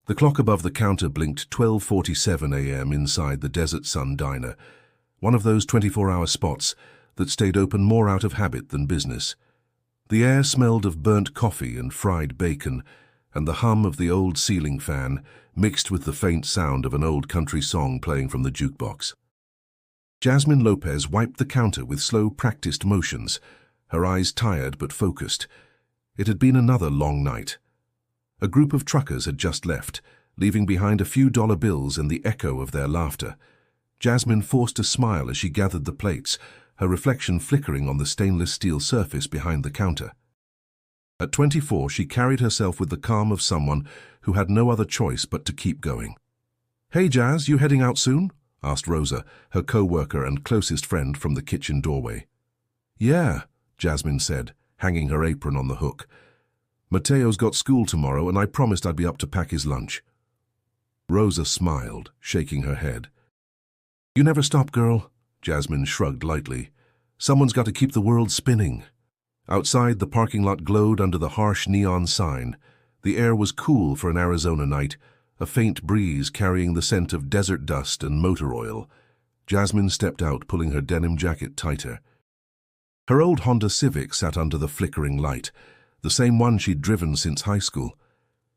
The clock above the counter blinked 12:47 a.m. inside the Desert Sun Diner, one of those 24-hour spots that stayed open more out of habit than business. The air smelled of burnt coffee and fried bacon, and the hum of the old ceiling fan mixed with the faint sound of an old country song playing from the jukebox. Jasmine Lopez wiped the counter with slow, practiced motions, her eyes tired but focused. It had been another long night. A group of truckers had just left, leaving behind a few dollar bills and the echo of their laughter. Jasmine forced a smile as she gathered the plates, her reflection flickering on the stainless steel surface behind the counter. At 24, she carried herself with the calm of someone who had no other choice but to keep going. "Hey, Jazz, you heading out soon?" asked Rosa, her co-worker and closest friend, from the kitchen doorway. "Yeah," Jasmine said, hanging her apron on the hook. "Mateo's got school tomorrow, and I promised I'd be up to pack his lunch." Rosa smiled, shaking her head. "You never stop, girl," Jasmine shrugged lightly. "Someone's got to keep the world spinning." Outside, the parking lot glowed under the harsh neon sign. The air was cool for an Arizona night, a faint breeze carrying the scent of desert dust and motor oil. Jasmine stepped out, pulling her denim jacket tighter. Her old Honda Civic sat under the flickering light, the same one she'd driven since high school.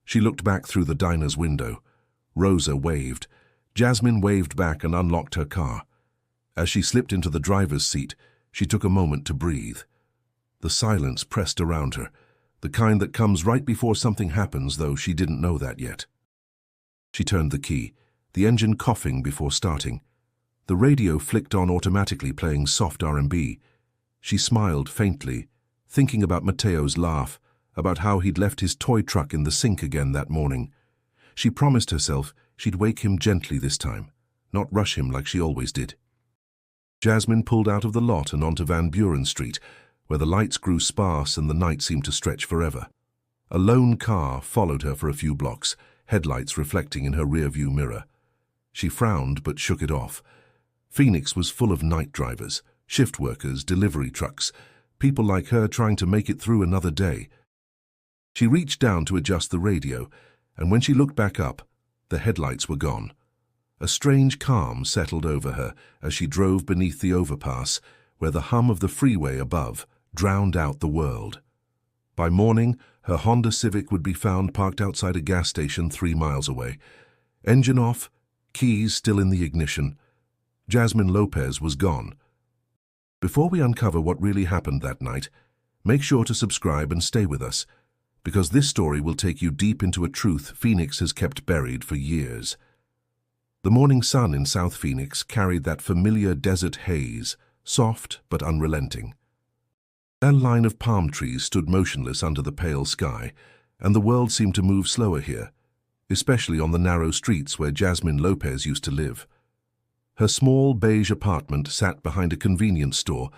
She looked back through the diner's window. Rosa waved. Jasmine waved back and unlocked her car. As she slipped into the driver's seat, she took a moment to breathe. The silence pressed around her, the kind that comes right before something happens, though she didn't know that yet. She turned the key, the engine coughing before starting. The radio flicked on automatically, playing soft R&B. She smiled faintly, thinking about Mateo's laugh, about how he'd left his toy truck in the sink again that morning. She promised herself she'd wake him gently this time, not rush him like she always did. Jasmine pulled out of the lot and onto Van Buren Street, where the lights grew sparse and the night seemed to stretch forever. A lone car followed her for a few blocks, headlights reflecting in her rearview mirror. She frowned but shook it off. Phoenix was full of night drivers, shift workers, delivery trucks, people like her trying to make it through another day. She reached down to adjust the radio, and when she looked back up, the headlights were gone. A strange calm settled over her as she drove beneath the overpass, where the hum of the freeway above drowned out the world. By morning, her Honda Civic would be found parked outside a gas station 3 miles away. Engine off, keys still in the ignition. Jasmine Lopez was gone. Before we uncover what really happened that night, make sure to subscribe and stay with us, because this story will take you deep into a truth Phoenix has kept buried for years. The morning sun in South Phoenix carried that familiar desert haze, soft but unrelenting. A line of palm trees stood motionless under the pale sky, and the world seemed to move slower here, especially on the narrow streets where Jasmine Lopez used to live. Her small beige apartment sat behind a convenience store,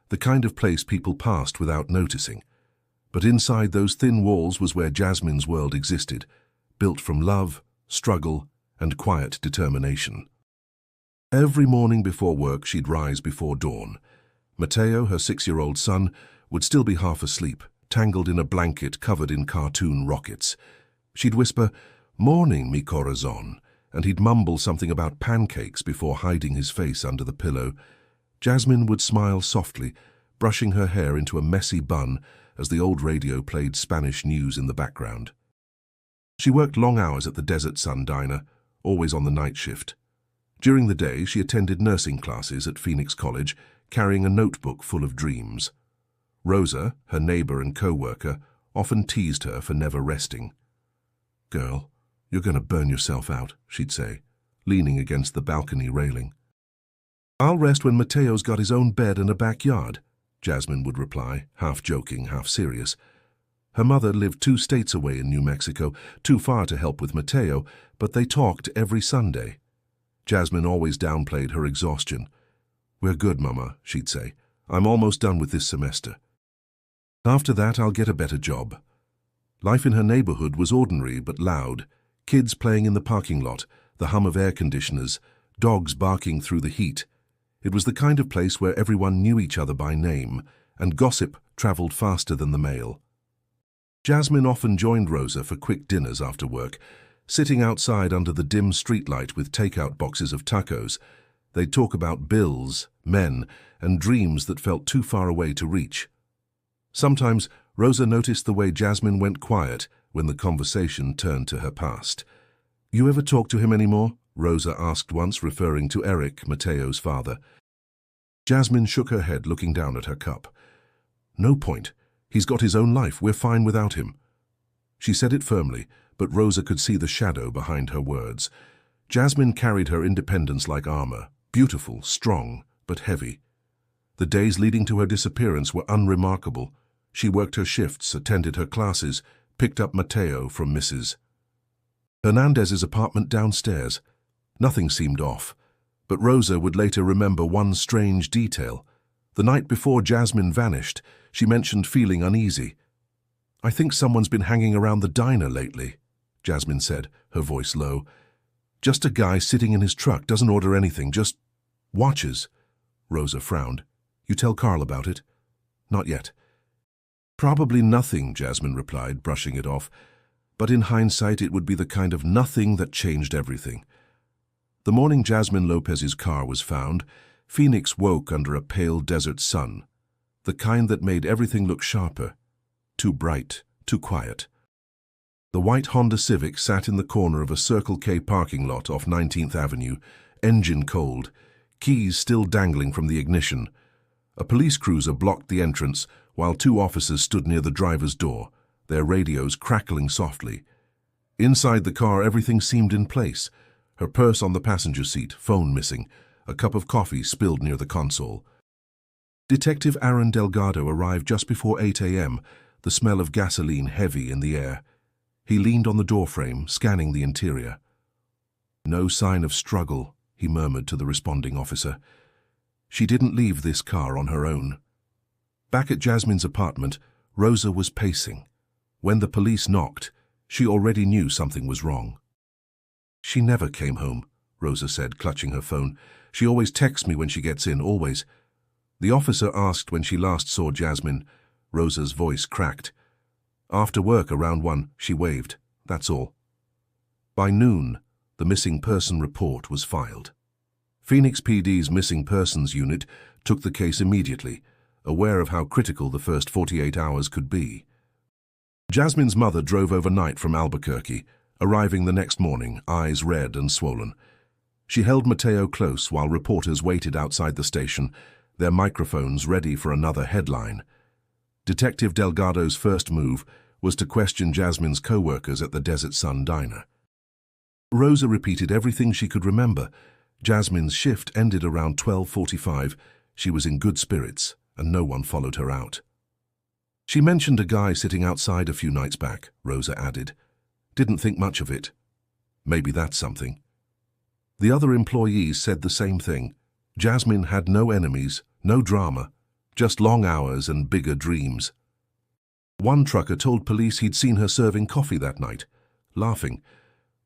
the kind of place people passed without noticing. But inside those thin walls was where Jasmine's world existed, built from love, struggle, and quiet determination. Every morning before work, she'd rise before dawn. Mateo, her 6-year-old son, would still be half asleep, tangled in a blanket covered in cartoon rockets. She'd whisper, "Morning, mi corazon," and he'd mumble something about pancakes before hiding his face under the pillow. Jasmine would smile softly, brushing her hair into a messy bun as the old radio played Spanish news in the background. She worked long hours at the Desert Sun Diner, always on the night shift. During the day, she attended nursing classes at Phoenix College, carrying a notebook full of dreams. Rosa, her neighbor and co-worker, often teased her for never resting. "Girl, you're going to burn yourself out," she'd say, leaning against the balcony railing. "I'll rest when Mateo's got his own bed and a backyard," Jasmine would reply, half joking, half serious. Her mother lived 2 states away in New Mexico, too far to help with Mateo, but they talked every Sunday. Jasmine always downplayed her exhaustion. "We're good, Mama," she'd say. "I'm almost done with this semester. After that, I'll get a better job." Life in her neighborhood was ordinary but loud. Kids playing in the parking lot, the hum of air conditioners, dogs barking through the heat. It was the kind of place where everyone knew each other by name, and gossip traveled faster than the mail. Jasmine often joined Rosa for quick dinners after work. Sitting outside under the dim streetlight with takeout boxes of tacos, they'd talk about bills, men, and dreams that felt too far away to reach. Sometimes Rosa noticed the way Jasmine went quiet when the conversation turned to her past. "You ever talk to him anymore?" Rosa asked once, referring to Eric, Mateo's father. Jasmine shook her head, looking down at her cup. "No point. He's got his own life. We're fine without him." She said it firmly, but Rosa could see the shadow behind her words. Jasmine carried her independence like armor, beautiful, strong, but heavy. The days leading to her disappearance were unremarkable. She worked her shifts, attended her classes, picked up Mateo from Mrs. Hernandez's apartment downstairs. Nothing seemed off, but Rosa would later remember one strange detail. The night before Jasmine vanished, she mentioned feeling uneasy. "I think someone's been hanging around the diner lately," Jasmine said, her voice low. "Just a guy sitting in his truck, doesn't order anything, just watches." Rosa frowned. "You tell Carl about it?" "Not yet." "Probably nothing," Jasmine replied, brushing it off. But in hindsight, it would be the kind of nothing that changed everything. The morning Jasmine Lopez's car was found, Phoenix woke under a pale desert sun, the kind that made everything look sharper, too bright, too quiet. The white Honda Civic sat in the corner of a Circle K parking lot off 19th Avenue, engine cold, keys still dangling from the ignition. A police cruiser blocked the entrance while two officers stood near the driver's door, their radios crackling softly. Inside the car, everything seemed in place. Her purse on the passenger seat, phone missing, a cup of coffee spilled near the console. Detective Aaron Delgado arrived just before 8 a.m., the smell of gasoline heavy in the air. He leaned on the doorframe, scanning the interior. "No sign of struggle," he murmured to the responding officer. She didn't leave this car on her own. Back at Jasmine's apartment, Rosa was pacing. When the police knocked, she already knew something was wrong. "She never came home," Rosa said, clutching her phone. "She always texts me when she gets in, always." The officer asked when she last saw Jasmine. Rosa's voice cracked. "After work around 1, she waved. That's all." By noon, the missing person report was filed. Phoenix PD's Missing Persons Unit took the case immediately, aware of how critical the first 48 hours could be. Jasmine's mother drove overnight from Albuquerque, arriving the next morning, eyes red and swollen. She held Mateo close while reporters waited outside the station, their microphones ready for another headline. Detective Delgado's first move was to question Jasmine's co-workers at the Desert Sun diner. Rosa repeated everything she could remember. Jasmine's shift ended around 12:45. She was in good spirits, and no one followed her out. "She mentioned a guy sitting outside a few nights back," Rosa added. "Didn't think much of it. Maybe that's something." The other employees said the same thing. Jasmine had no enemies, no drama, just long hours and bigger dreams. One trucker told police he'd seen her serving coffee that night, laughing.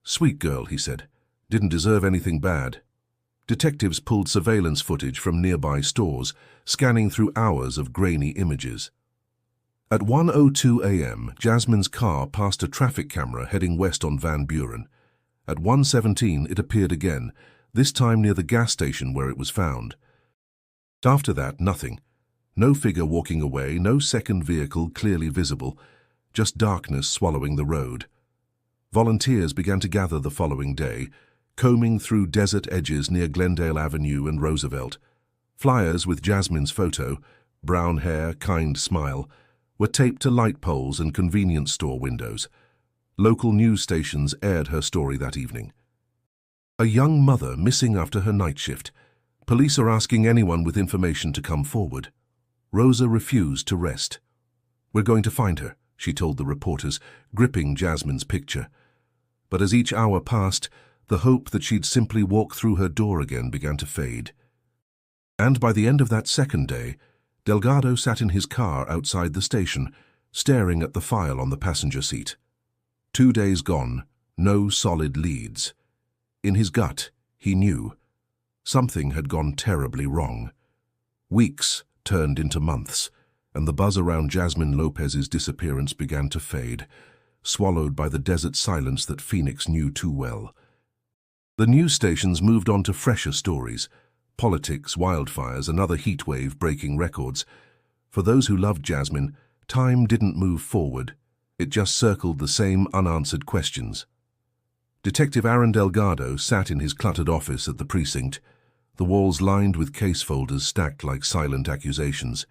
"Sweet girl," he said. "Didn't deserve anything bad." Detectives pulled surveillance footage from nearby stores, scanning through hours of grainy images. At 1:02 a.m., Jasmine's car passed a traffic camera heading west on Van Buren. At 1:17, it appeared again, this time near the gas station where it was found. After that, nothing. No figure walking away, no second vehicle clearly visible, just darkness swallowing the road. Volunteers began to gather the following day, combing through desert edges near Glendale Avenue and Roosevelt. Flyers with Jasmine's photo, brown hair, kind smile, were taped to light poles and convenience store windows. Local news stations aired her story that evening. A young mother missing after her night shift. Police are asking anyone with information to come forward. Rosa refused to rest. "We're going to find her," she told the reporters, gripping Jasmine's picture. But as each hour passed, the hope that she'd simply walk through her door again began to fade. And by the end of that second day, Delgado sat in his car outside the station, staring at the file on the passenger seat. 2 days gone, no solid leads. In his gut, he knew. Something had gone terribly wrong. Weeks turned into months, and the buzz around Jasmine Lopez's disappearance began to fade. swallowed by the desert silence that Phoenix knew too well. The news stations moved on to fresher stories: politics, wildfires, another heatwave breaking records. For those who loved Jasmine, time didn't move forward. It just circled the same unanswered questions. Detective Aaron Delgado sat in his cluttered office at the precinct, the walls lined with case folders stacked like silent accusations.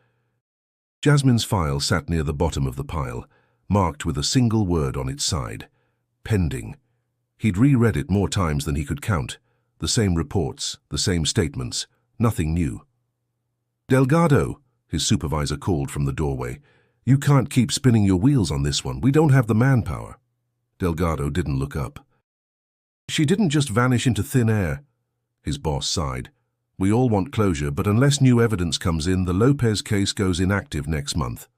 Jasmine's file sat near the bottom of the pile, marked with a single word on its side: pending. He'd reread it more times than he could count. The same reports, the same statements, nothing new. "Delgado," his supervisor called from the doorway, "you can't keep spinning your wheels on this one. We don't have the manpower." Delgado didn't look up. "She didn't just vanish into thin air," his boss sighed. "We all want closure, but unless new evidence comes in, the Lopez case goes inactive next month."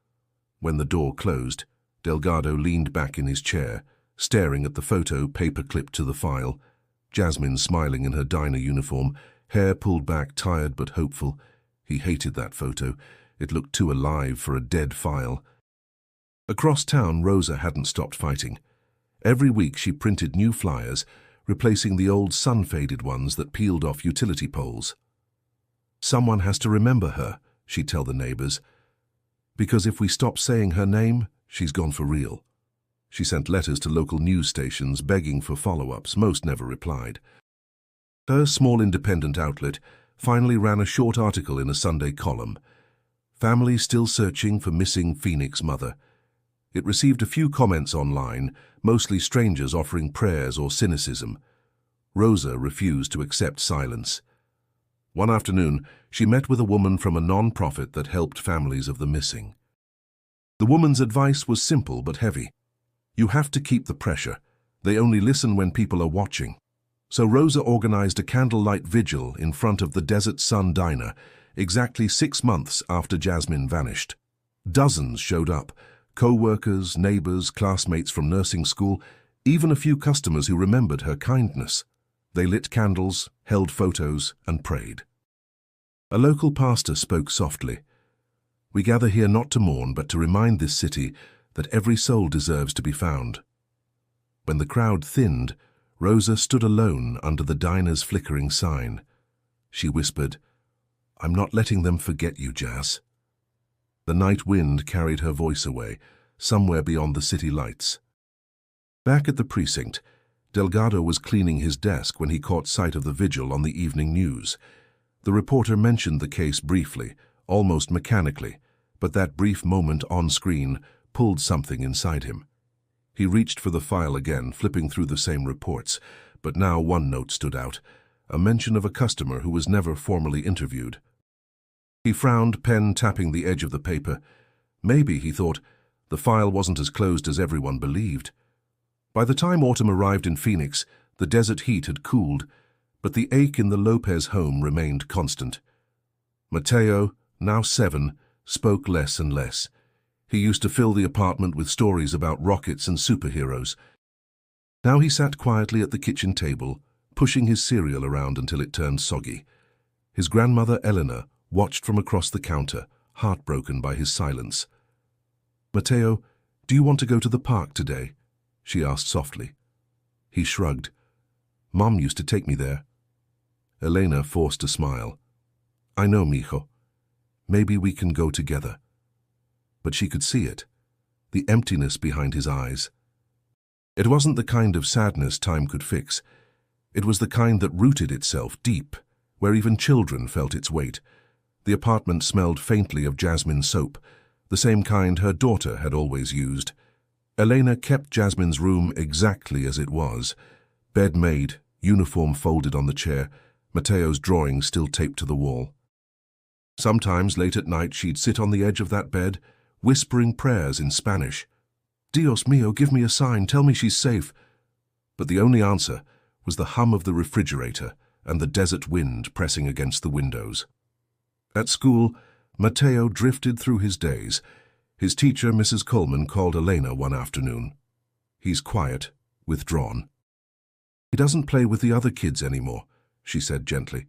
When the door closed, Delgado leaned back in his chair, staring at the photo paper-clipped to the file. Jasmine smiling in her diner uniform, hair pulled back, tired but hopeful. He hated that photo. It looked too alive for a dead file. Across town, Rosa hadn't stopped fighting. Every week she printed new flyers, replacing the old sun-faded ones that peeled off utility poles. "Someone has to remember her," she'd tell the neighbors. "Because if we stop saying her name, she's gone for real." She sent letters to local news stations begging for follow-ups. Most never replied. Her small independent outlet finally ran a short article in a Sunday column: "Family still searching for missing Phoenix mother." It received a few comments online, mostly strangers offering prayers or cynicism. Rosa refused to accept silence. One afternoon, she met with a woman from a non-profit that helped families of the missing. The woman's advice was simple but heavy. You have to keep the pressure. They only listen when people are watching. So Rosa organized a candlelight vigil in front of the Desert Sun Diner, exactly 6 months after Jasmine vanished. Dozens showed up: co-workers, neighbors, classmates from nursing school, even a few customers who remembered her kindness. They lit candles, held photos, and prayed. A local pastor spoke softly: "We gather here not to mourn, but to remind this city that every soul deserves to be found." When the crowd thinned, Rosa stood alone under the diner's flickering sign. She whispered, "I'm not letting them forget you, Jazz." The night wind carried her voice away, somewhere beyond the city lights. Back at the precinct, Delgado was cleaning his desk when he caught sight of the vigil on the evening news. The reporter mentioned the case briefly, almost mechanically, but that brief moment on screen pulled something inside him. He reached for the file again, flipping through the same reports, but now one note stood out: a mention of a customer who was never formally interviewed. He frowned, pen tapping the edge of the paper. Maybe, he thought, the file wasn't as closed as everyone believed. By the time autumn arrived in Phoenix, the desert heat had cooled, but the ache in the Lopez home remained constant. Mateo, now 7, spoke less and less. He used to fill the apartment with stories about rockets and superheroes. Now he sat quietly at the kitchen table, pushing his cereal around until it turned soggy. His grandmother, Eleanor, watched from across the counter, heartbroken by his silence. "Mateo, do you want to go to the park today?" she asked softly. He shrugged. "Mom used to take me there." Elena forced a smile. "I know, mijo. Maybe we can go together." But she could see it, the emptiness behind his eyes. It wasn't the kind of sadness time could fix. It was the kind that rooted itself deep, where even children felt its weight. The apartment smelled faintly of jasmine soap, the same kind her daughter had always used. Elena kept Jasmine's room exactly as it was: bed made, uniform folded on the chair, Mateo's drawing still taped to the wall. Sometimes, late at night, she'd sit on the edge of that bed, whispering prayers in Spanish. "Dios mío, give me a sign, tell me she's safe." But the only answer was the hum of the refrigerator and the desert wind pressing against the windows. At school, Mateo drifted through his days. His teacher, Mrs. Coleman, called Elena one afternoon. "He's quiet, withdrawn. He doesn't play with the other kids anymore," she said gently.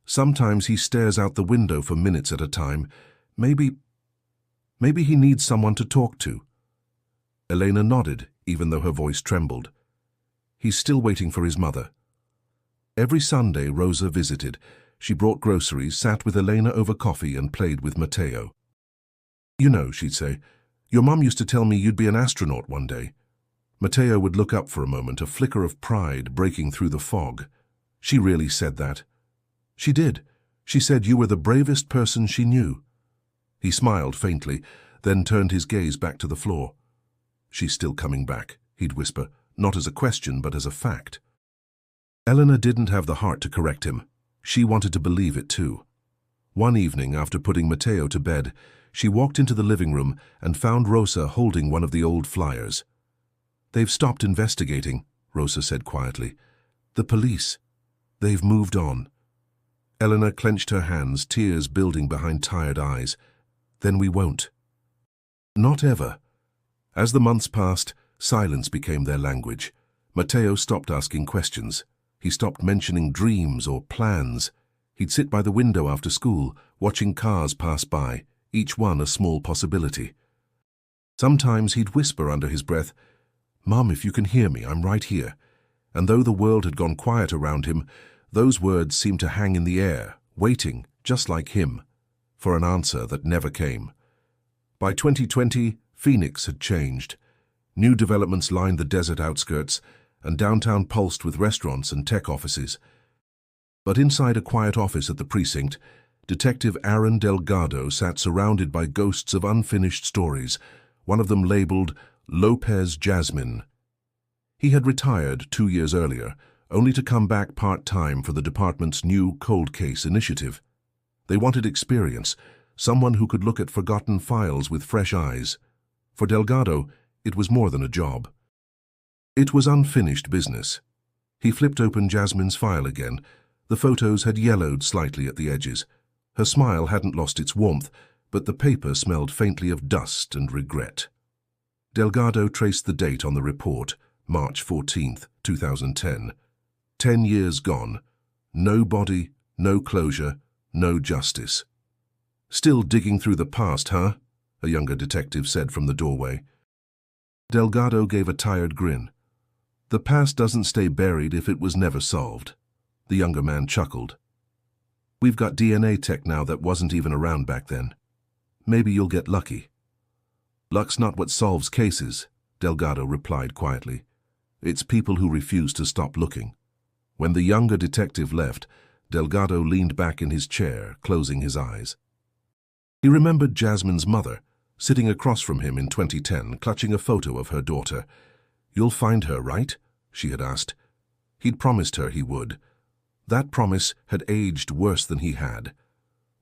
"Sometimes he stares out the window for minutes at a time. Maybe he needs someone to talk to." Elena nodded, even though her voice trembled. He's still waiting for his mother. Every Sunday Rosa visited. She brought groceries, sat with Elena over coffee, and played with Matteo. You know, she'd say, your mum used to tell me you'd be an astronaut one day. Matteo would look up for a moment, a flicker of pride breaking through the fog. She really said that? She did. She said you were the bravest person she knew. He smiled faintly, then turned his gaze back to the floor. She's still coming back, he'd whisper, not as a question but as a fact. Elena didn't have the heart to correct him. She wanted to believe it too. One evening, after putting Matteo to bed, she walked into the living room and found Rosa holding one of the old flyers. They've stopped investigating, Rosa said quietly. The police. They've moved on. Elena clenched her hands, tears building behind tired eyes. Then we won't. Not ever. As the months passed, silence became their language. Matteo stopped asking questions. He stopped mentioning dreams or plans. He'd sit by the window after school, watching cars pass by, each one a small possibility. Sometimes he'd whisper under his breath, "Mum, if you can hear me, I'm right here." And though the world had gone quiet around him, those words seemed to hang in the air, waiting, just like him, for an answer that never came. By 2020, Phoenix had changed. New developments lined the desert outskirts, and downtown pulsed with restaurants and tech offices. But inside a quiet office at the precinct, Detective Aaron Delgado sat surrounded by ghosts of unfinished stories, one of them labeled Lopez Jasmine. He had retired 2 years earlier, only to come back part-time for the department's new cold case initiative. They wanted experience, someone who could look at forgotten files with fresh eyes. For Delgado, it was more than a job. It was unfinished business. He flipped open Jasmine's file again. The photos had yellowed slightly at the edges. Her smile hadn't lost its warmth, but the paper smelled faintly of dust and regret. Delgado traced the date on the report, March 14th, 2010. 10 years gone. No body, no closure, no justice. Still digging through the past, huh? A younger detective said from the doorway. Delgado gave a tired grin. The past doesn't stay buried if it was never solved. The younger man chuckled. We've got DNA tech now that wasn't even around back then. Maybe you'll get lucky. Luck's not what solves cases, Delgado replied quietly. It's people who refuse to stop looking. When the younger detective left, Delgado leaned back in his chair, closing his eyes. He remembered Jasmine's mother, sitting across from him in 2010, clutching a photo of her daughter. You'll find her, right? She had asked. He'd promised her he would. That promise had aged worse than he had.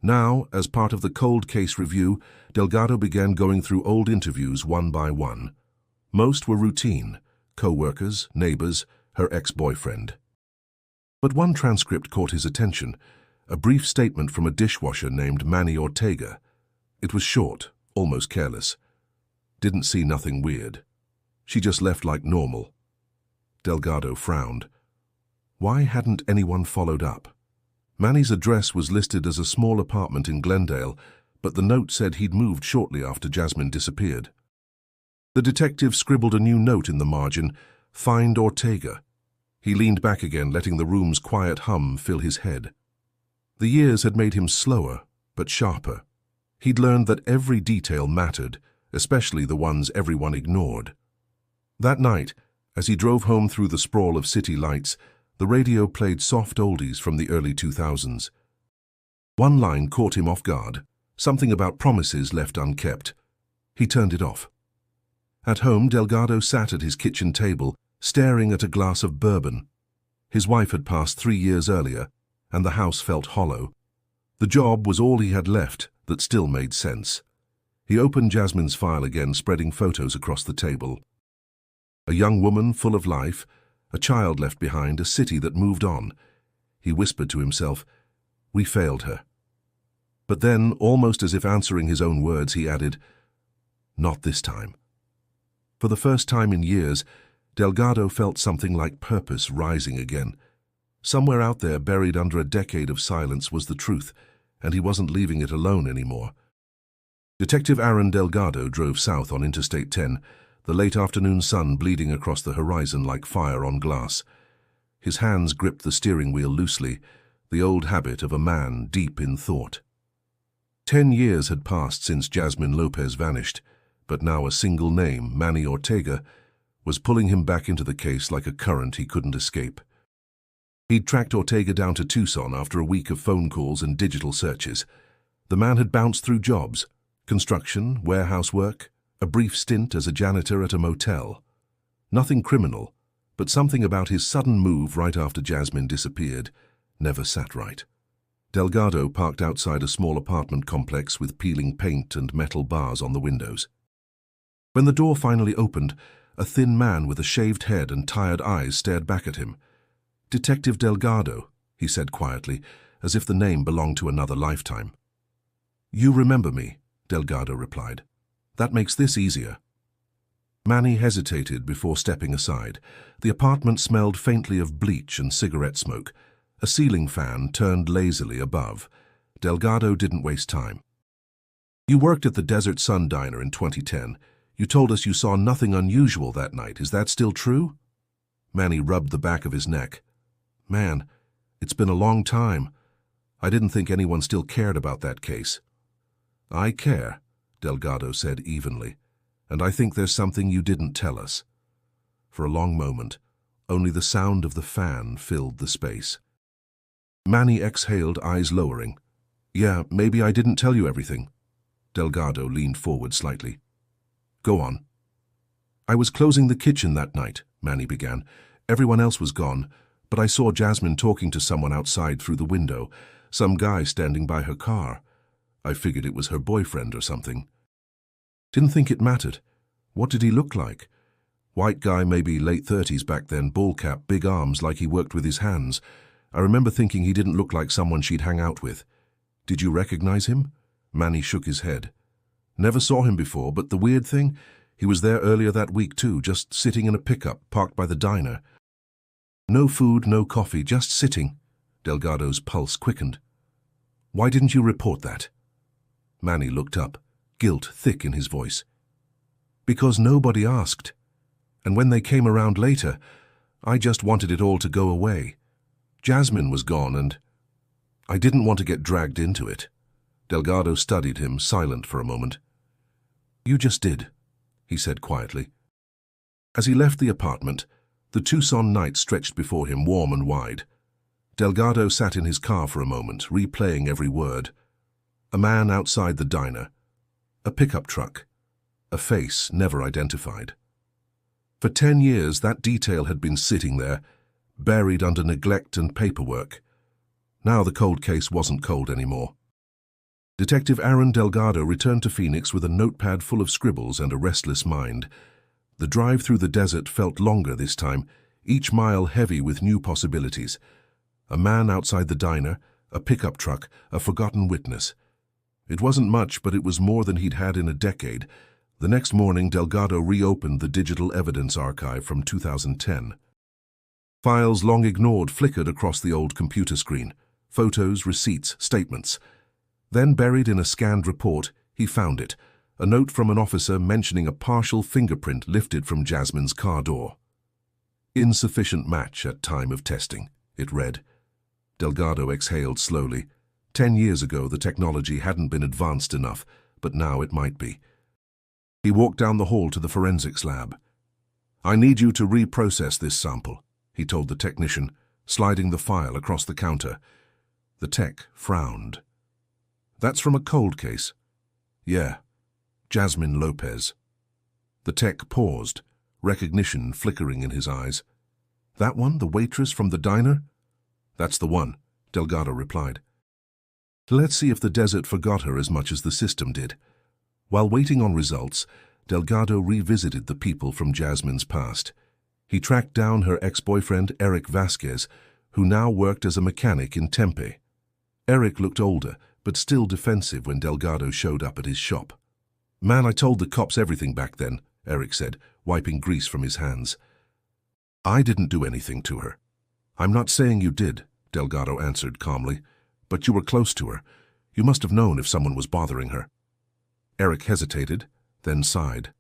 Now, as part of the cold case review, Delgado began going through old interviews one by one. Most were routine, co-workers, neighbors, her ex-boyfriend. But one transcript caught his attention, a brief statement from a dishwasher named Manny Ortega. It was short, almost careless. Didn't see nothing weird. She just left like normal. Delgado frowned. Why hadn't anyone followed up? Manny's address was listed as a small apartment in Glendale, but the note said he'd moved shortly after Jasmine disappeared. The detective scribbled a new note in the margin, "Find Ortega." He leaned back again, letting the room's quiet hum fill his head. The years had made him slower, but sharper. He'd learned that every detail mattered, especially the ones everyone ignored. That night, as he drove home through the sprawl of city lights, the radio played soft oldies from the early 2000s. One line caught him off guard, something about promises left unkept. He turned it off. At home, Delgado sat at his kitchen table, staring at a glass of bourbon. His wife had passed 3 years earlier, and the house felt hollow. The job was all he had left that still made sense. He opened Jasmine's file again, spreading photos across the table. A young woman full of life, a child left behind, a city that moved on. He whispered to himself, "We failed her." But then, almost as if answering his own words, he added, "Not this time." For the first time in years, Delgado felt something like purpose rising again. Somewhere out there, buried under a decade of silence, was the truth, and he wasn't leaving it alone anymore. Detective Aaron Delgado drove south on Interstate 10, the late afternoon sun bleeding across the horizon like fire on glass. His hands gripped the steering wheel loosely, the old habit of a man deep in thought. 10 years had passed since Jasmine Lopez vanished, but now a single name, Manny Ortega, was pulling him back into the case like a current he couldn't escape. He'd tracked Ortega down to Tucson after a week of phone calls and digital searches. The man had bounced through jobs, construction, warehouse work, a brief stint as a janitor at a motel. Nothing criminal, but something about his sudden move right after Jasmine disappeared never sat right. Delgado parked outside a small apartment complex with peeling paint and metal bars on the windows. When the door finally opened, a thin man with a shaved head and tired eyes stared back at him. "Detective Delgado," he said quietly, as if the name belonged to another lifetime. "You remember me," Delgado replied. "That makes this easier." Manny hesitated before stepping aside. The apartment smelled faintly of bleach and cigarette smoke. A ceiling fan turned lazily above. Delgado didn't waste time. "You worked at the Desert Sun Diner in 2010. You told us you saw nothing unusual that night. Is that still true?" Manny rubbed the back of his neck. "Man, it's been a long time. I didn't think anyone still cared about that case." "I care," Delgado said evenly, "and I think there's something you didn't tell us." For a long moment, only the sound of the fan filled the space. Manny exhaled, eyes lowering. "Yeah, maybe I didn't tell you everything." Delgado leaned forward slightly. "Go on." "I was closing the kitchen that night," Manny began. "Everyone else was gone, but I saw Jasmine talking to someone outside through the window, some guy standing by her car. I figured it was her boyfriend or something. Didn't think it mattered. What did he look like? White guy, maybe late 30s back then, ball cap, big arms, like he worked with his hands. I remember thinking he didn't look like someone she'd hang out with." "Did you recognize him?" Manny shook his head. "Never saw him before, but the weird thing, he was there earlier that week too, just sitting in a pickup parked by the diner. No food, no coffee, just sitting." Delgado's pulse quickened. "Why didn't you report that?" Manny looked up, guilt thick in his voice. "Because nobody asked. And when they came around later, I just wanted it all to go away. Jasmine was gone and I didn't want to get dragged into it." Delgado studied him, silent for a moment. "You just did," he said quietly. As he left the apartment, the Tucson night stretched before him, warm and wide. Delgado sat in his car for a moment, replaying every word. A man outside the diner. A pickup truck. A face never identified. For 10 years, that detail had been sitting there, buried under neglect and paperwork. Now the cold case wasn't cold anymore. Detective Aaron Delgado returned to Phoenix with a notepad full of scribbles and a restless mind. The drive through the desert felt longer this time, each mile heavy with new possibilities. A man outside the diner, a pickup truck, a forgotten witness. It wasn't much, but it was more than he'd had in a decade. The next morning, Delgado reopened the digital evidence archive from 2010. Files long ignored flickered across the old computer screen. Photos, receipts, statements. Then, buried in a scanned report, he found it. A note from an officer mentioning a partial fingerprint lifted from Jasmine's car door. "Insufficient match at time of testing," it read. Delgado exhaled slowly. 10 years ago, the technology hadn't been advanced enough, but now it might be. He walked down the hall to the forensics lab. "I need you to reprocess this sample," he told the technician, sliding the file across the counter. The tech frowned. "That's from a cold case." "Yeah. Jasmine Lopez." The tech paused, recognition flickering in his eyes. "That one, the waitress from the diner?" "That's the one," Delgado replied. "Let's see if the desert forgot her as much as the system did." While waiting on results, Delgado revisited the people from Jasmine's past. He tracked down her ex-boyfriend, Eric Vasquez, who now worked as a mechanic in Tempe. Eric looked older, but still defensive when Delgado showed up at his shop. "Man, I told the cops everything back then," Eric said, wiping grease from his hands. "I didn't do anything to her." "I'm not saying you did," Delgado answered calmly, "but you were close to her. You must have known if someone was bothering her." Eric hesitated, then sighed.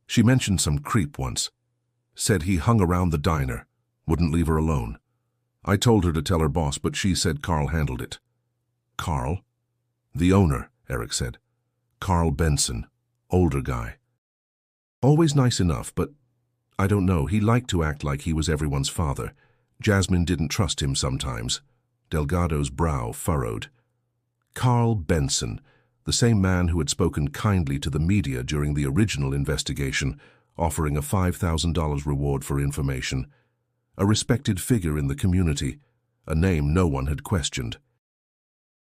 She mentioned some creep once. Said he hung around the diner, wouldn't leave her alone. I told her to tell her boss, but she said Carl handled it. Carl? The owner, Eric said. Carl Benson, older guy. Always nice enough, but I don't know, he liked to act like he was everyone's father. Jasmine didn't trust him sometimes. Delgado's brow furrowed. Carl Benson, the same man who had spoken kindly to the media during the original investigation, offering a $5,000 reward for information. A respected figure in the community, a name no one had questioned.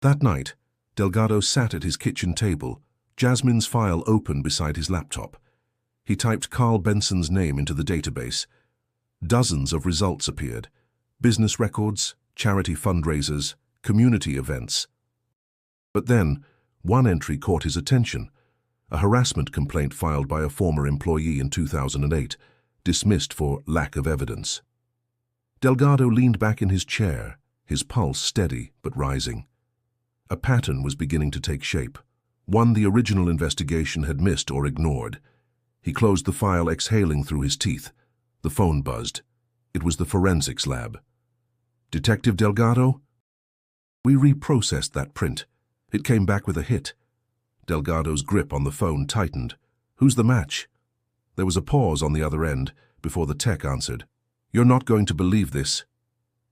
That night, Delgado sat at his kitchen table, Jasmine's file open beside his laptop. He typed Carl Benson's name into the database. Dozens of results appeared. Business records, charity fundraisers, community events. But then, one entry caught his attention. A harassment complaint filed by a former employee in 2008, dismissed for lack of evidence. Delgado leaned back in his chair, his pulse steady but rising. A pattern was beginning to take shape, one the original investigation had missed or ignored. He closed the file, exhaling through his teeth. The phone buzzed. It was the forensics lab. Detective Delgado? We reprocessed that print. It came back with a hit. Delgado's grip on the phone tightened. Who's the match? There was a pause on the other end before the tech answered. You're not going to believe this.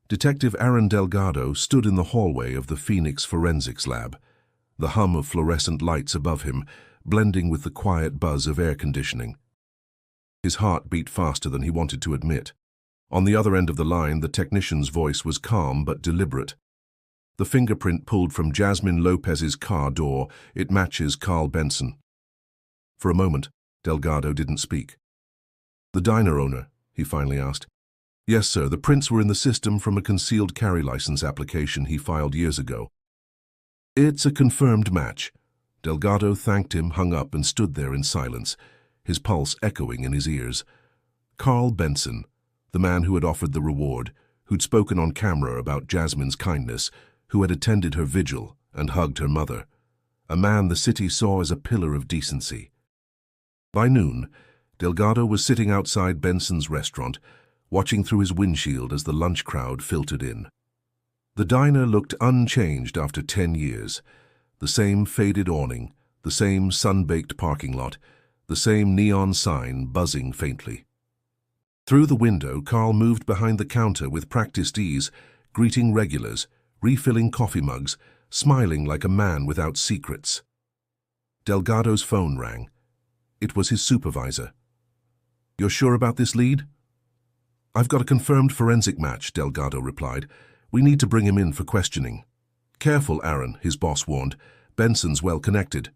Detective Aaron Delgado stood in the hallway of the Phoenix Forensics Lab, the hum of fluorescent lights above him blending with the quiet buzz of air conditioning. His heart beat faster than he wanted to admit. On the other end of the line, the technician's voice was calm but deliberate. The fingerprint pulled from Jasmine Lopez's car door. It matches Carl Benson. For a moment, Delgado didn't speak. The diner owner, he finally asked. Yes, sir, the prints were in the system from a concealed carry license application he filed years ago. It's a confirmed match. Delgado thanked him, hung up, and stood there in silence, his pulse echoing in his ears. Carl Benson, the man who had offered the reward, who'd spoken on camera about Jasmine's kindness, who had attended her vigil and hugged her mother, a man the city saw as a pillar of decency. By noon, Delgado was sitting outside Benson's restaurant, watching through his windshield as the lunch crowd filtered in. The diner looked unchanged after 10 years. The same faded awning, the same sun-baked parking lot, the same neon sign buzzing faintly. Through the window, Carl moved behind the counter with practiced ease, greeting regulars, refilling coffee mugs, smiling like a man without secrets. Delgado's phone rang. It was his supervisor. You're sure about this lead? I've got a confirmed forensic match, Delgado replied. We need to bring him in for questioning. Careful, Aaron, his boss warned. Benson's well connected.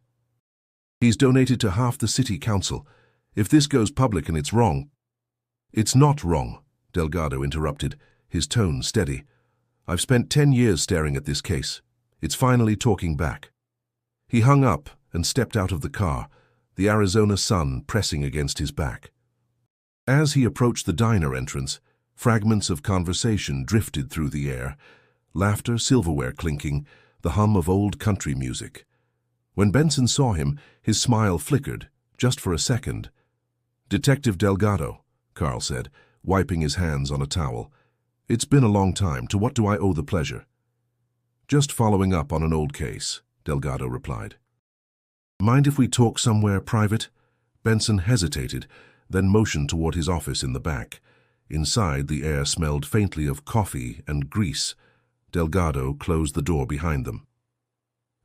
He's donated to half the city council. If this goes public and it's wrong... It's not wrong, Delgado interrupted, his tone steady. I've spent 10 years staring at this case. It's finally talking back. He hung up and stepped out of the car, the Arizona sun pressing against his back. As he approached the diner entrance, fragments of conversation drifted through the air, laughter, silverware clinking, the hum of old country music. When Benson saw him, his smile flickered, just for a second. Detective Delgado, Carl said, wiping his hands on a towel. It's been a long time. To what do I owe the pleasure? Just following up on an old case, Delgado replied. Mind if we talk somewhere private? Benson hesitated, then motioned toward his office in the back. Inside, the air smelled faintly of coffee and grease. Delgado closed the door behind them.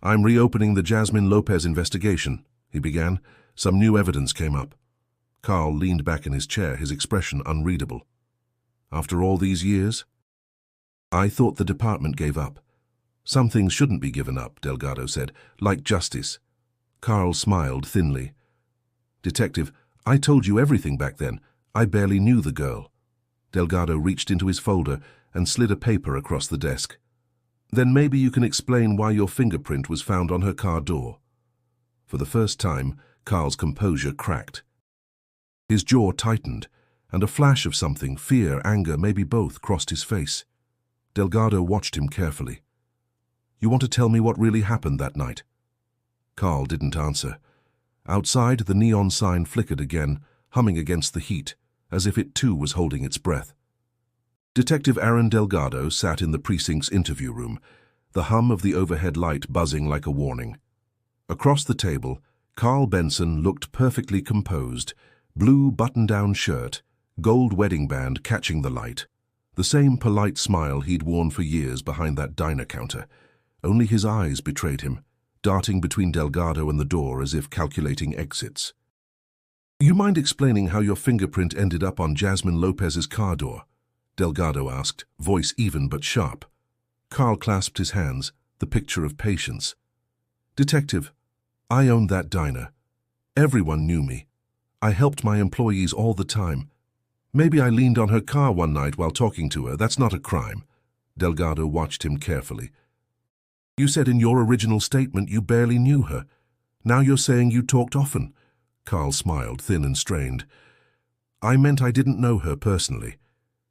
I'm reopening the Jasmine Lopez investigation, he began. Some new evidence came up. Carl leaned back in his chair, his expression unreadable. After all these years? I thought the department gave up. Some things shouldn't be given up, Delgado said, like justice. Carl smiled thinly. Detective, I told you everything back then. I barely knew the girl. Delgado reached into his folder and slid a paper across the desk. Then maybe you can explain why your fingerprint was found on her car door. For the first time, Carl's composure cracked. His jaw tightened, and a flash of something, fear, anger, maybe both, crossed his face. Delgado watched him carefully. You want to tell me what really happened that night? Carl didn't answer. Outside, the neon sign flickered again, humming against the heat, as if it too was holding its breath. Detective Aaron Delgado sat in the precinct's interview room, the hum of the overhead light buzzing like a warning. Across the table, Carl Benson looked perfectly composed, blue button-down shirt, gold wedding band catching the light, the same polite smile he'd worn for years behind that diner counter. Only his eyes betrayed him, darting between Delgado and the door as if calculating exits. "You mind explaining how your fingerprint ended up on Jasmine Lopez's car door?" Delgado asked, voice even but sharp. Carl clasped his hands, the picture of patience. "Detective, I owned that diner. Everyone knew me. I helped my employees all the time. Maybe I leaned on her car one night while talking to her. That's not a crime." Delgado watched him carefully. "You said in your original statement you barely knew her. Now you're saying you talked often." Carl smiled, thin and strained. "I meant I didn't know her personally.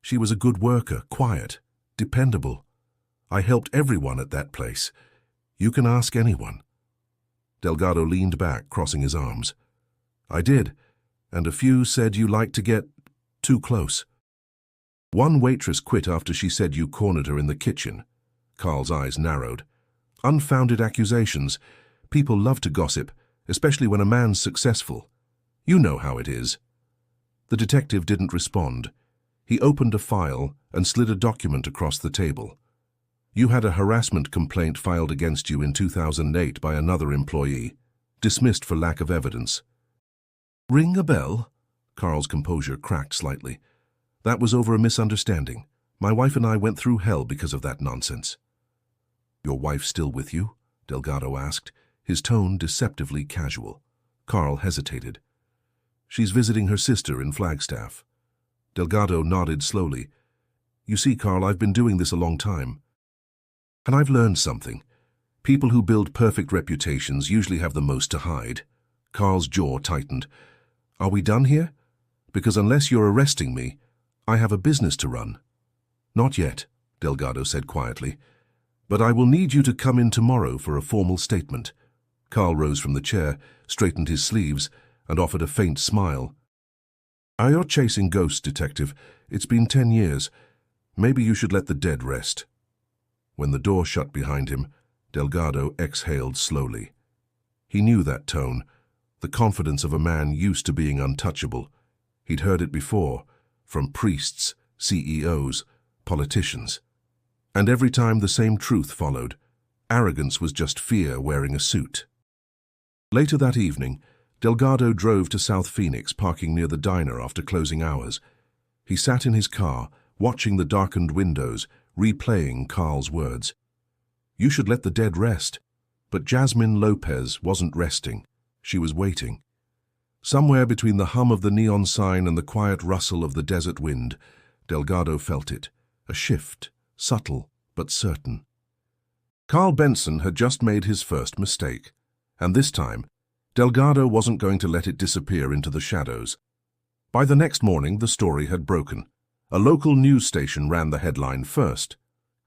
She was a good worker, quiet, dependable. I helped everyone at that place. You can ask anyone." Delgado leaned back, crossing his arms. "I did, and a few said you liked to get too close. One waitress quit after she said you cornered her in the kitchen." Carl's eyes narrowed. "Unfounded accusations. People love to gossip, especially when a man's successful. You know how it is." The detective didn't respond. He opened a file and slid a document across the table. "You had a harassment complaint filed against you in 2008 by another employee, dismissed for lack of evidence." "Ring a bell?" Carl's composure cracked slightly. "That was over a misunderstanding. My wife and I went through hell because of that nonsense." "Your wife still with you?" Delgado asked, his tone deceptively casual. Carl hesitated. "She's visiting her sister in Flagstaff." Delgado nodded slowly. "You see, Carl, I've been doing this a long time. And I've learned something. People who build perfect reputations usually have the most to hide." Carl's jaw tightened. "Are we done here? Because unless you're arresting me, I have a business to run." "Not yet," Delgado said quietly. "But I will need you to come in tomorrow for a formal statement." Carl rose from the chair, straightened his sleeves, and offered a faint smile. "You're chasing ghosts, Detective. It's been 10 years. Maybe you should let the dead rest." When the door shut behind him, Delgado exhaled slowly. He knew that tone, the confidence of a man used to being untouchable. He'd heard it before, from priests, CEOs, politicians. And every time the same truth followed. Arrogance was just fear wearing a suit. Later that evening, Delgado drove to South Phoenix, parking near the diner after closing hours. He sat in his car, watching the darkened windows, replaying Carl's words. You should let the dead rest. But Jasmine Lopez wasn't resting. She was waiting. Somewhere between the hum of the neon sign and the quiet rustle of the desert wind, Delgado felt it, a shift, subtle but certain. Carl Benson had just made his first mistake, and this time, Delgado wasn't going to let it disappear into the shadows. By the next morning, the story had broken. A local news station ran the headline first.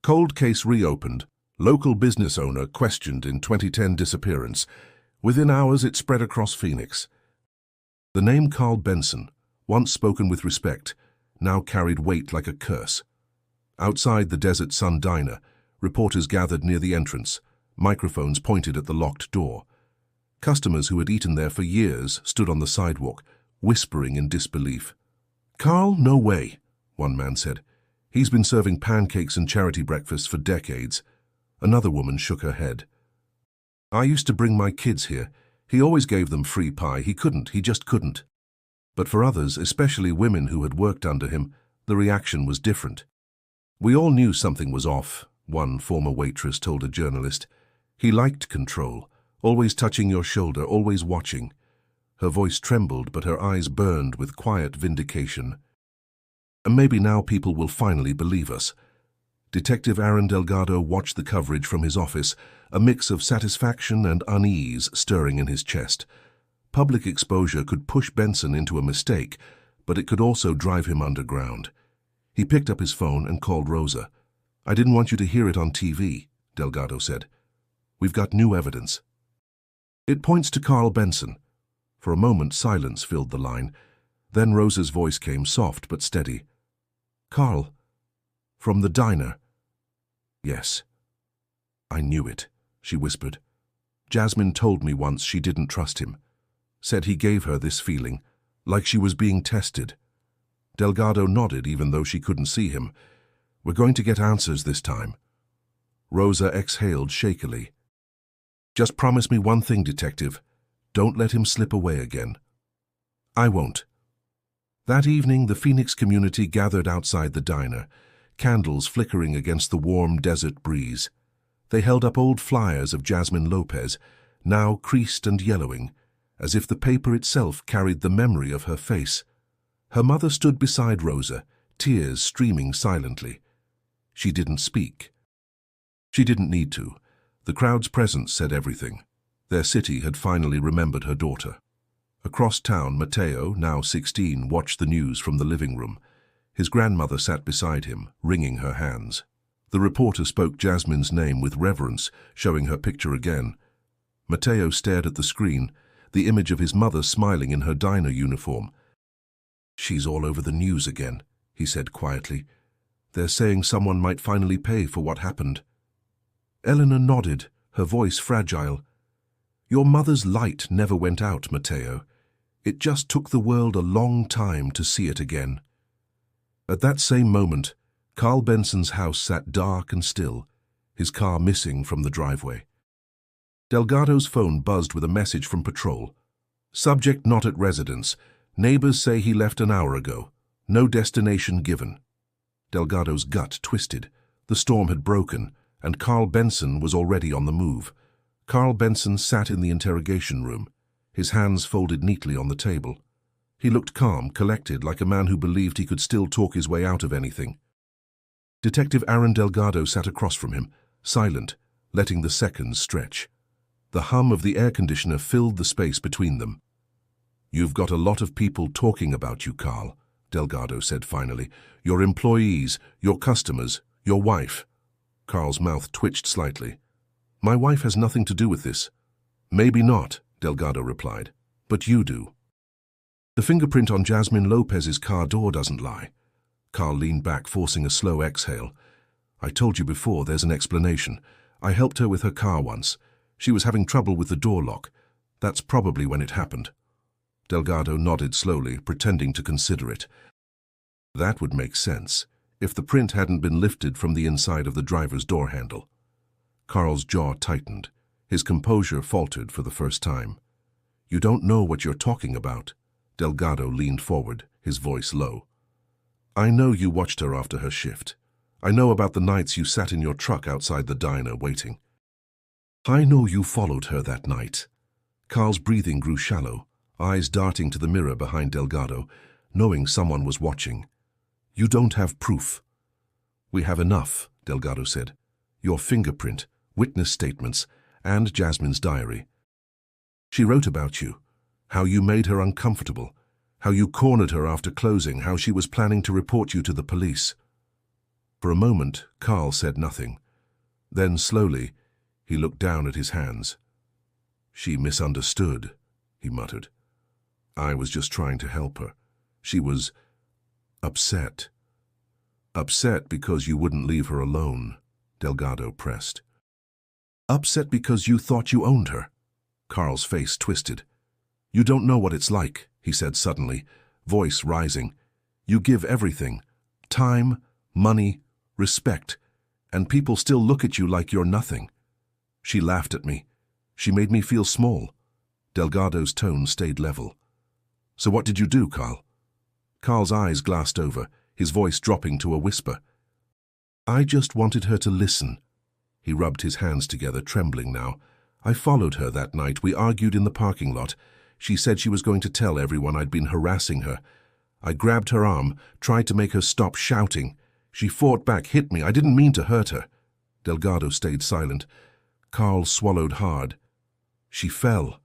Cold case reopened. Local business owner questioned in 2010 disappearance. Within hours, it spread across Phoenix. The name Carl Benson, once spoken with respect, now carried weight like a curse. Outside the Desert Sun Diner, reporters gathered near the entrance, microphones pointed at the locked door. Customers who had eaten there for years stood on the sidewalk, whispering in disbelief. "Carl, no way," one man said. "He's been serving pancakes and charity breakfasts for decades." Another woman shook her head. "I used to bring my kids here. He always gave them free pie. He just couldn't." But for others, especially women who had worked under him, the reaction was different. "We all knew something was off," one former waitress told a journalist. "He liked control, always touching your shoulder, always watching." Her voice trembled, but her eyes burned with quiet vindication. "And maybe now people will finally believe us." Detective Aaron Delgado watched the coverage from his office, a mix of satisfaction and unease stirring in his chest. Public exposure could push Benson into a mistake, but it could also drive him underground. He picked up his phone and called Rosa. "I didn't want you to hear it on TV," Delgado said. "We've got new evidence." "It points to Carl Benson." For a moment, silence filled the line. Then Rosa's voice came soft but steady. "Carl, from the diner." "Yes." "I knew it," she whispered. "Jasmine told me once she didn't trust him. Said he gave her this feeling, like she was being tested." Delgado nodded even though she couldn't see him. "We're going to get answers this time." Rosa exhaled shakily. "Just promise me one thing, Detective. Don't let him slip away again." "I won't." That evening, the Phoenix community gathered outside the diner, candles flickering against the warm desert breeze. They held up old flyers of Jasmine Lopez, now creased and yellowing, as if the paper itself carried the memory of her face. Her mother stood beside Rosa, tears streaming silently. She didn't speak. She didn't need to. The crowd's presence said everything. Their city had finally remembered her daughter. Across town, Mateo, now 16, watched the news from the living room. His grandmother sat beside him, wringing her hands. The reporter spoke Jasmine's name with reverence, showing her picture again. Mateo stared at the screen, the image of his mother smiling in her diner uniform. "She's all over the news again," he said quietly. "They're saying someone might finally pay for what happened." Eleanor nodded, her voice fragile. "Your mother's light never went out, Mateo. It just took the world a long time to see it again." At that same moment, Carl Benson's house sat dark and still, his car missing from the driveway. Delgado's phone buzzed with a message from patrol. "Subject not at residence. Neighbors say he left an hour ago. No destination given." Delgado's gut twisted. The storm had broken, and Carl Benson was already on the move. Carl Benson sat in the interrogation room, his hands folded neatly on the table. He looked calm, collected, like a man who believed he could still talk his way out of anything. Detective Aaron Delgado sat across from him, silent, letting the seconds stretch. The hum of the air conditioner filled the space between them. "You've got a lot of people talking about you, Carl," Delgado said finally. "Your employees, your customers, your wife." Carl's mouth twitched slightly. "My wife has nothing to do with this." "Maybe not," Delgado replied, "but you do." "The fingerprint on Jasmine Lopez's car door doesn't lie." Carl leaned back, forcing a slow exhale. "I told you before, there's an explanation. I helped her with her car once. She was having trouble with the door lock. That's probably when it happened." Delgado nodded slowly, pretending to consider it. That would make sense, if the print hadn't been lifted from the inside of the driver's door handle. Carl's jaw tightened. His composure faltered for the first time. "You don't know what you're talking about." Delgado leaned forward, his voice low. "I know you watched her after her shift. I know about the nights you sat in your truck outside the diner waiting. I know you followed her that night." Carl's breathing grew shallow, eyes darting to the mirror behind Delgado, knowing someone was watching. "You don't have proof." "We have enough," Delgado said. "Your fingerprint, witness statements, and Jasmine's diary. She wrote about you, how you made her uncomfortable, how you cornered her after closing, how she was planning to report you to the police." For a moment, Carl said nothing. Then, slowly, he looked down at his hands. "She misunderstood," he muttered. "I was just trying to help her. She was upset." "Upset because you wouldn't leave her alone," Delgado pressed. "Upset because you thought you owned her." Carl's face twisted. "You don't know what it's like," he said suddenly, voice rising. "You give everything, time, money, respect, and people still look at you like you're nothing." She laughed at me. She made me feel small. Delgado's tone stayed level. "So what did you do, Carl?" Carl's eyes glassed over, his voice dropping to a whisper. "I just wanted her to listen." He rubbed his hands together, trembling now. "I followed her that night. We argued in the parking lot. She said she was going to tell everyone I'd been harassing her. I grabbed her arm, tried to make her stop shouting. She fought back, hit me. I didn't mean to hurt her." Delgado stayed silent. Carl swallowed hard. "She fell.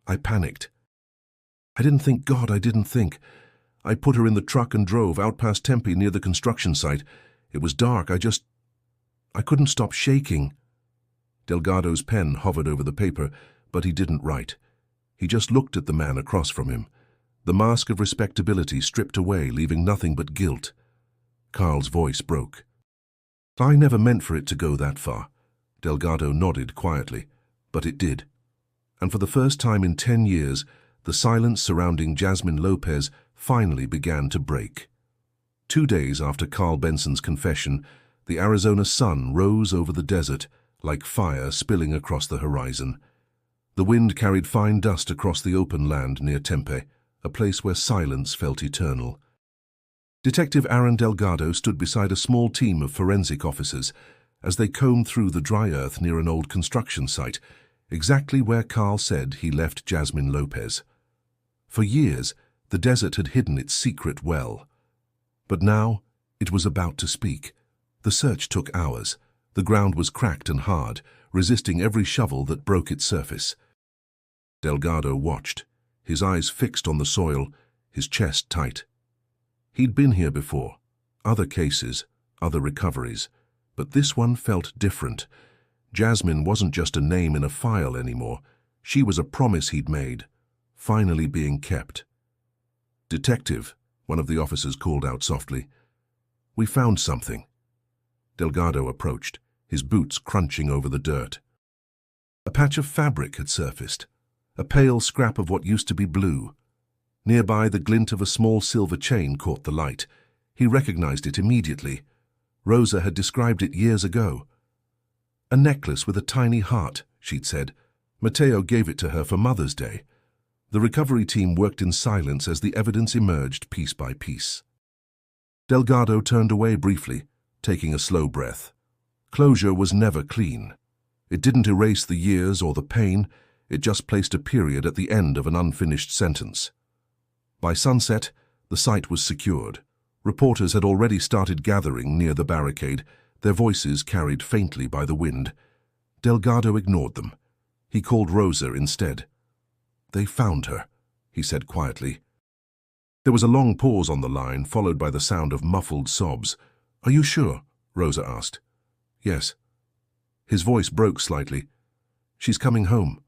I panicked. I didn't think, God, I didn't think. I put her in the truck and drove out past Tempe near the construction site. It was dark. I couldn't stop shaking." Delgado's pen hovered over the paper, but he didn't write. He just looked at the man across from him. the mask of respectability stripped away, leaving nothing but guilt. Carl's voice broke. I never meant for it to go that far. Delgado nodded quietly, but it did. And for the first time in 10 years, the silence surrounding Jasmine Lopez finally began to break. 2 days after Carl Benson's confession, the Arizona sun rose over the desert like fire spilling across the horizon. The wind carried fine dust across the open land near Tempe, a place where silence felt eternal. Detective Aaron Delgado stood beside a small team of forensic officers as they combed through the dry earth near an old construction site, exactly where Carl said he left Jasmine Lopez. For years, the desert had hidden its secret well. But now, it was about to speak. The search took hours. The ground was cracked and hard, resisting every shovel that broke its surface. Delgado watched, his eyes fixed on the soil, his chest tight. He'd been here before, other cases, other recoveries, but this one felt different. Jasmine wasn't just a name in a file anymore. She was a promise he'd made, finally being kept. "Detective," one of the officers called out softly. "We found something." Delgado approached, his boots crunching over the dirt. A patch of fabric had surfaced, a pale scrap of what used to be blue. Nearby, the glint of a small silver chain caught the light. He recognized it immediately. Rosa had described it years ago. "A necklace with a tiny heart," she'd said. "Mateo gave it to her for Mother's Day." The recovery team worked in silence as the evidence emerged piece by piece. Delgado turned away briefly, taking a slow breath. Closure was never clean. It didn't erase the years or the pain, it just placed a period at the end of an unfinished sentence. By sunset, the site was secured. Reporters had already started gathering near the barricade, their voices carried faintly by the wind. Delgado ignored them. He called Rosa instead. "They found her," he said quietly. There was a long pause on the line, followed by the sound of muffled sobs. "Are you sure?" Rosa asked. "Yes." His voice broke slightly. "She's coming home."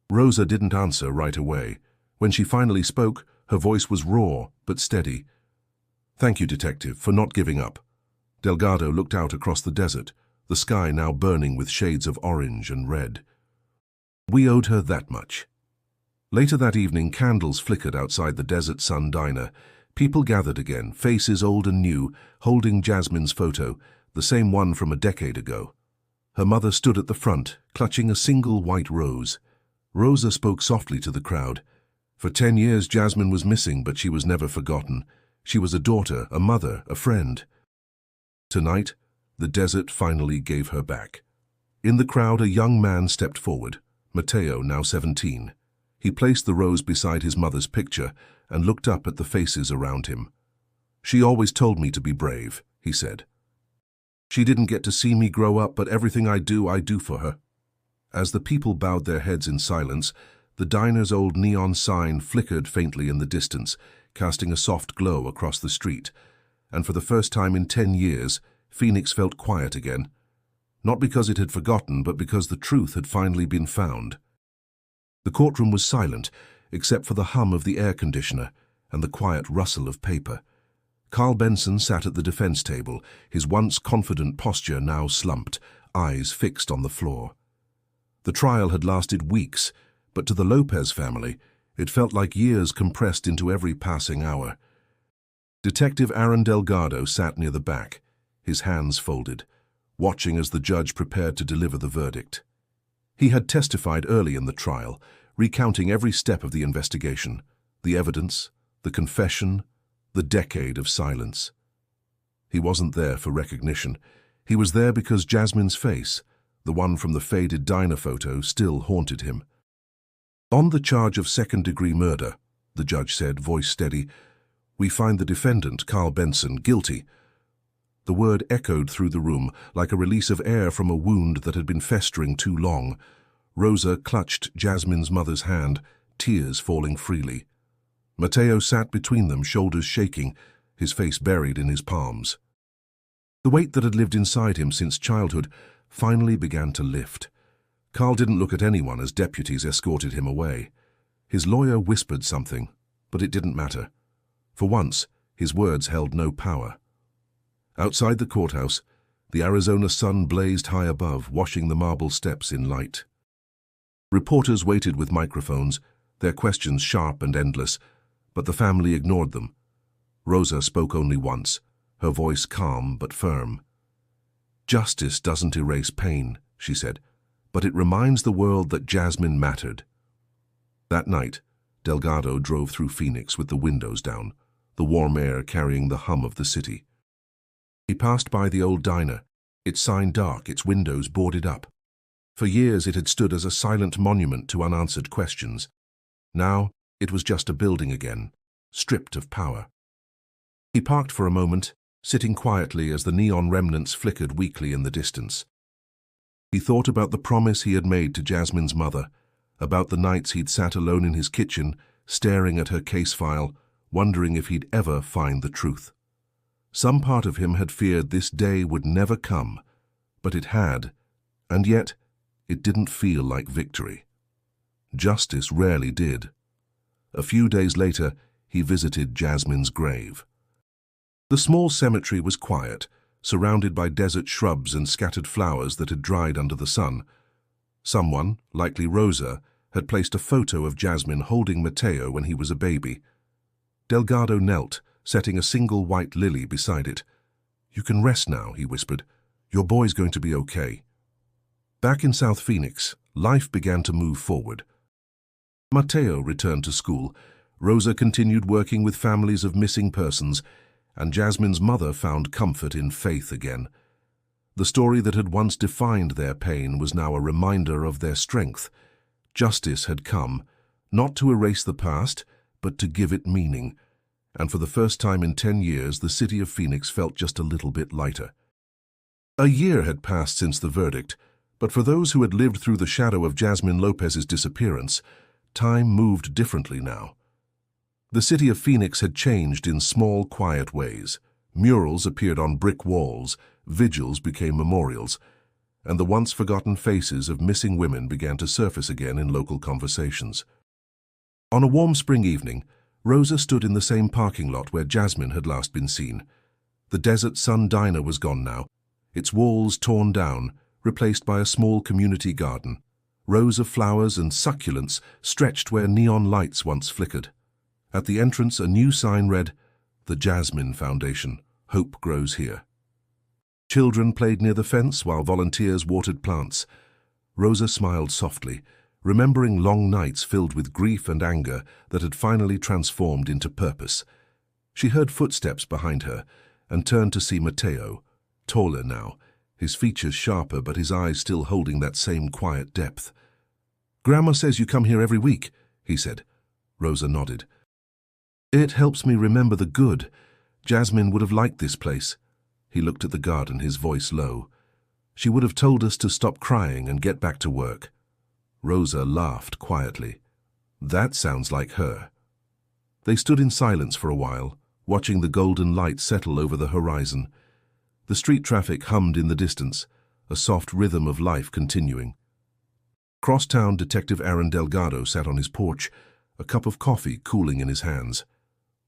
Rosa didn't answer right away. When she finally spoke, her voice was raw but steady. "Thank you, Detective, for not giving up." Delgado looked out across the desert, the sky now burning with shades of orange and red. "We owed her that much." Later that evening, candles flickered outside the Desert Sun diner. People gathered again, faces old and new, holding Jasmine's photo, the same one from a decade ago. Her mother stood at the front, clutching a single white rose. Rosa spoke softly to the crowd. For 10 years, Jasmine was missing, but she was never forgotten. She was a daughter, a mother, a friend. Tonight, the desert finally gave her back. In the crowd, a young man stepped forward, Mateo, now 17. He placed the rose beside his mother's picture and looked up at the faces around him. "She always told me to be brave," he said. "She didn't get to see me grow up, but everything I do for her." As the people bowed their heads in silence, the diner's old neon sign flickered faintly in the distance, casting a soft glow across the street. And for the first time in 10 years, Phoenix felt quiet again. Not because it had forgotten, but because the truth had finally been found. The courtroom was silent, except for the hum of the air conditioner and the quiet rustle of paper. Carl Benson sat at the defense table, his once confident posture now slumped, eyes fixed on the floor. The trial had lasted weeks, but to the Lopez family, it felt like years compressed into every passing hour. Detective Aaron Delgado sat near the back, his hands folded, watching as the judge prepared to deliver the verdict. He had testified early in the trial, recounting every step of the investigation, the evidence, the confession, the decade of silence. He wasn't there for recognition. He was there because Jasmine's face, the one from the faded diner photo, still haunted him. "On the charge of second-degree murder," the judge said, voice steady, "we find the defendant, Carl Benson, guilty." The word echoed through the room like a release of air from a wound that had been festering too long. Rosa clutched Jasmine's mother's hand, tears falling freely. Mateo sat between them, shoulders shaking, his face buried in his palms. The weight that had lived inside him since childhood finally began to lift. Carl didn't look at anyone as deputies escorted him away. His lawyer whispered something, But it didn't matter. For once, his words held no power. Outside the courthouse, the Arizona sun blazed high above, washing the marble steps in light. Reporters waited with microphones, their questions sharp and endless, but the family ignored them. Rosa spoke only once, her voice calm but firm. "Justice doesn't erase pain," she said, "but it reminds the world that Jasmine mattered." That night, Delgado drove through Phoenix with the windows down, the warm air carrying the hum of the city. He passed by the old diner, its sign dark, its windows boarded up. For years it had stood as a silent monument to unanswered questions. Now it was just a building again, stripped of power. He parked for a moment, sitting quietly as the neon remnants flickered weakly in the distance. He thought about the promise he had made to Jasmine's mother, about the nights he'd sat alone in his kitchen, staring at her case file, wondering if he'd ever find the truth. Some part of him had feared this day would never come, but it had, and yet it didn't feel like victory. Justice rarely did. A few days later, he visited Jasmine's grave. The small cemetery was quiet, surrounded by desert shrubs and scattered flowers that had dried under the sun. Someone, likely Rosa, had placed a photo of Jasmine holding Mateo when he was a baby. Delgado knelt, setting a single white lily beside it. "You can rest now," he whispered. "Your boy's going to be okay." Back in South Phoenix, life began to move forward. Mateo returned to school, Rosa continued working with families of missing persons, and Jasmine's mother found comfort in faith again. The story that had once defined their pain was now a reminder of their strength. Justice had come, not to erase the past, but to give it meaning. And for the first time in 10 years, the city of Phoenix felt just a little bit lighter. A year had passed since the verdict, but for those who had lived through the shadow of Jasmine Lopez's disappearance, time moved differently now. The city of Phoenix had changed in small, quiet ways. Murals appeared on brick walls, vigils became memorials, and the once forgotten faces of missing women began to surface again in local conversations. On a warm spring evening, Rosa stood in the same parking lot where Jasmine had last been seen. The Desert Sun Diner was gone now, its walls torn down, replaced by a small community garden. Rows of flowers and succulents stretched where neon lights once flickered. At the entrance, a new sign read, "The Jasmine Foundation. Hope grows here." Children played near the fence while volunteers watered plants. Rosa smiled softly, remembering long nights filled with grief and anger that had finally transformed into purpose. She heard footsteps behind her and turned to see Mateo, taller now, his features sharper but his eyes still holding that same quiet depth. "Grandma says you come here every week," he said. Rosa nodded. "It helps me remember the good. Jasmine would have liked this place." He looked at the garden, his voice low. "She would have told us to stop crying and get back to work." Rosa laughed quietly. "That sounds like her." They stood in silence for a while, watching the golden light settle over the horizon. The street traffic hummed in the distance, a soft rhythm of life continuing. Crosstown Detective Aaron Delgado sat on his porch, a cup of coffee cooling in his hands.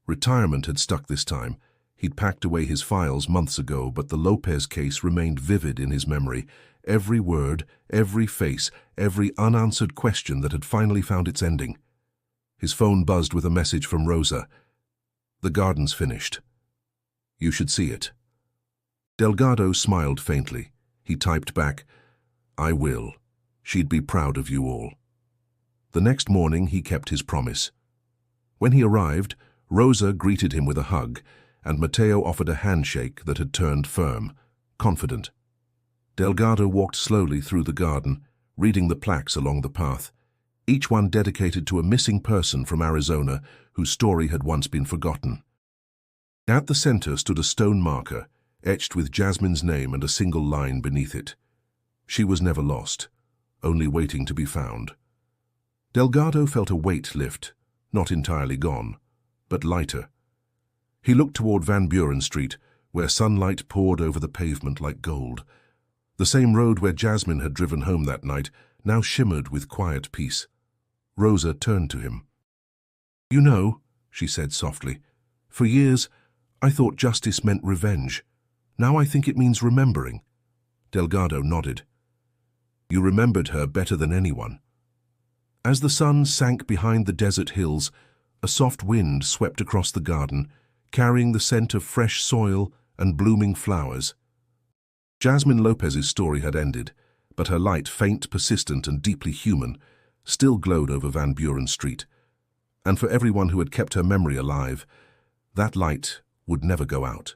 Retirement had stuck this time. He'd packed away his files months ago, but the Lopez case remained vivid in his memory. Every word, every face, every unanswered question that had finally found its ending. His phone buzzed with a message from Rosa. "The garden's finished. You should see it." Delgado smiled faintly. He typed back, "I will. She'd be proud of you all." The next morning he kept his promise. When he arrived, Rosa greeted him with a hug, and Mateo offered a handshake that had turned firm, confident. Delgado walked slowly through the garden, reading the plaques along the path, each one dedicated to a missing person from Arizona whose story had once been forgotten. At the center stood a stone marker, etched with Jasmine's name and a single line beneath it. She was never lost, only waiting to be found. Delgado felt a weight lift, not entirely gone, but lighter. He looked toward Van Buren Street, where sunlight poured over the pavement like gold. The same road where Jasmine had driven home that night now shimmered with quiet peace. Rosa turned to him. "You know," she said softly. "For years, I thought justice meant revenge. Now I think it means remembering." Delgado nodded. "You remembered her better than anyone." As the sun sank behind the desert hills, a soft wind swept across the garden, carrying the scent of fresh soil and blooming flowers. Jasmine Lopez's story had ended, but her light, faint, persistent, and deeply human, still glowed over Van Buren Street. And for everyone who had kept her memory alive, that light would never go out.